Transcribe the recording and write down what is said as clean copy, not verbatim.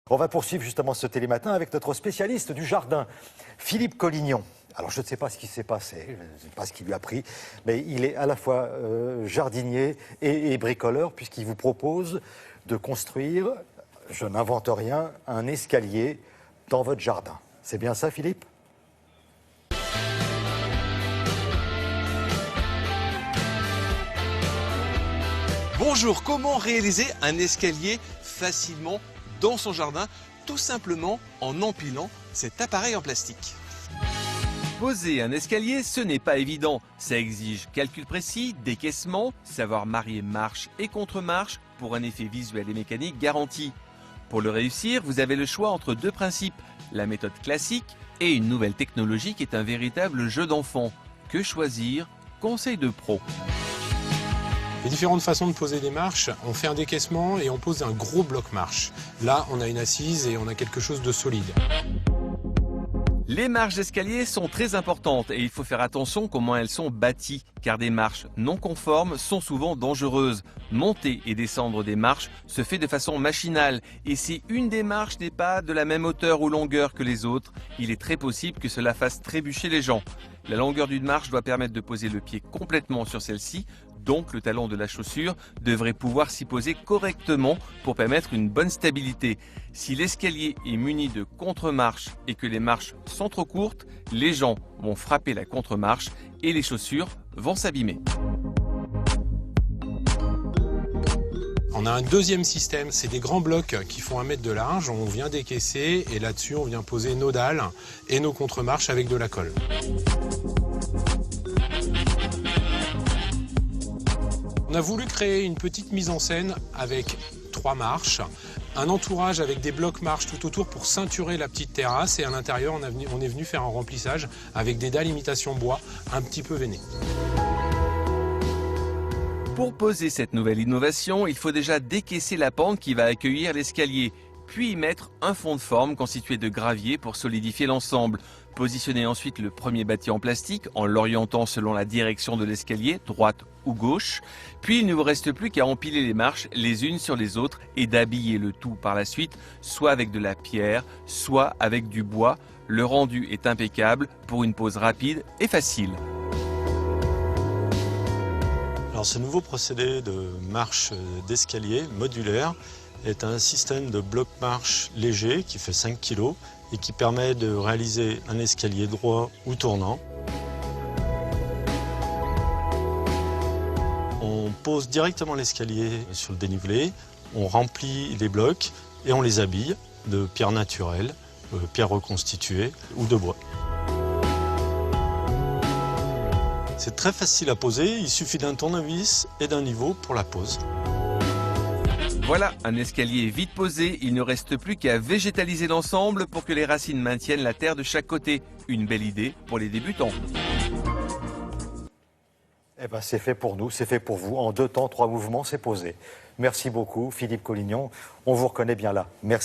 On va poursuivre justement ce télématin avec notre spécialiste du jardin, Philippe Collignon. Alors je ne sais pas ce qui s'est passé, je ne sais pas ce qui lui a pris, mais il est à la fois jardinier et bricoleur puisqu'il vous propose de construire, je n'invente rien, un escalier dans votre jardin. C'est bien ça, Philippe ? Bonjour, comment réaliser un escalier facilement dans son jardin, tout simplement en empilant cet appareil en plastique. Poser un escalier, ce n'est pas évident. Ça exige calcul précis, décaissement, savoir marier marche et contre-marche pour un effet visuel et mécanique garanti. Pour le réussir, vous avez le choix entre deux principes, la méthode classique et une nouvelle technologie qui est un véritable jeu d'enfant. Que choisir? Conseil de pro. Les différentes façons de poser des marches, on fait un décaissement et on pose un gros bloc marche. Là, on a une assise et on a quelque chose de solide. Les marches d'escalier sont très importantes et il faut faire attention comment elles sont bâties, car des marches non conformes sont souvent dangereuses. Monter et descendre des marches se fait de façon machinale et si une des marches n'est pas de la même hauteur ou longueur que les autres, il est très possible que cela fasse trébucher les gens. La longueur d'une marche doit permettre de poser le pied complètement sur celle-ci, donc le talon de la chaussure devrait pouvoir s'y poser correctement pour permettre une bonne stabilité. Si l'escalier est muni de contre-marches et que les marches sont trop courtes, les gens vont frapper la contre-marche et les chaussures vont s'abîmer. On a un deuxième système, c'est des grands blocs qui font 1 mètre de large. On vient décaisser et là-dessus on vient poser nos dalles et nos contre-marches avec de la colle. On a voulu créer une petite mise en scène avec 3 marches, un entourage avec des blocs marches tout autour pour ceinturer la petite terrasse et à l'intérieur on est venu faire un remplissage avec des dalles imitation bois un petit peu veinées. Pour poser cette nouvelle innovation, il faut déjà décaisser la pente qui va accueillir l'escalier, puis y mettre un fond de forme constitué de gravier pour solidifier l'ensemble. Positionnez ensuite le premier bâti en plastique en l'orientant selon la direction de l'escalier, droite ou gauche. Puis il ne vous reste plus qu'à empiler les marches les unes sur les autres et d'habiller le tout par la suite, soit avec de la pierre, soit avec du bois. Le rendu est impeccable pour une pose rapide et facile. Alors ce nouveau procédé de marche d'escalier modulaire est un système de bloc-marche léger qui fait 5 kg et qui permet de réaliser un escalier droit ou tournant. On pose directement l'escalier sur le dénivelé, on remplit les blocs et on les habille de pierres naturelles, pierres reconstituées ou de bois. C'est très facile à poser, il suffit d'un tournevis et d'un niveau pour la pose. Voilà, un escalier vite posé, il ne reste plus qu'à végétaliser l'ensemble pour que les racines maintiennent la terre de chaque côté. Une belle idée pour les débutants. Eh ben, c'est fait pour nous, c'est fait pour vous. En 2 temps, 3 mouvements, c'est posé. Merci beaucoup, Philippe Collignon. On vous reconnaît bien là. Merci.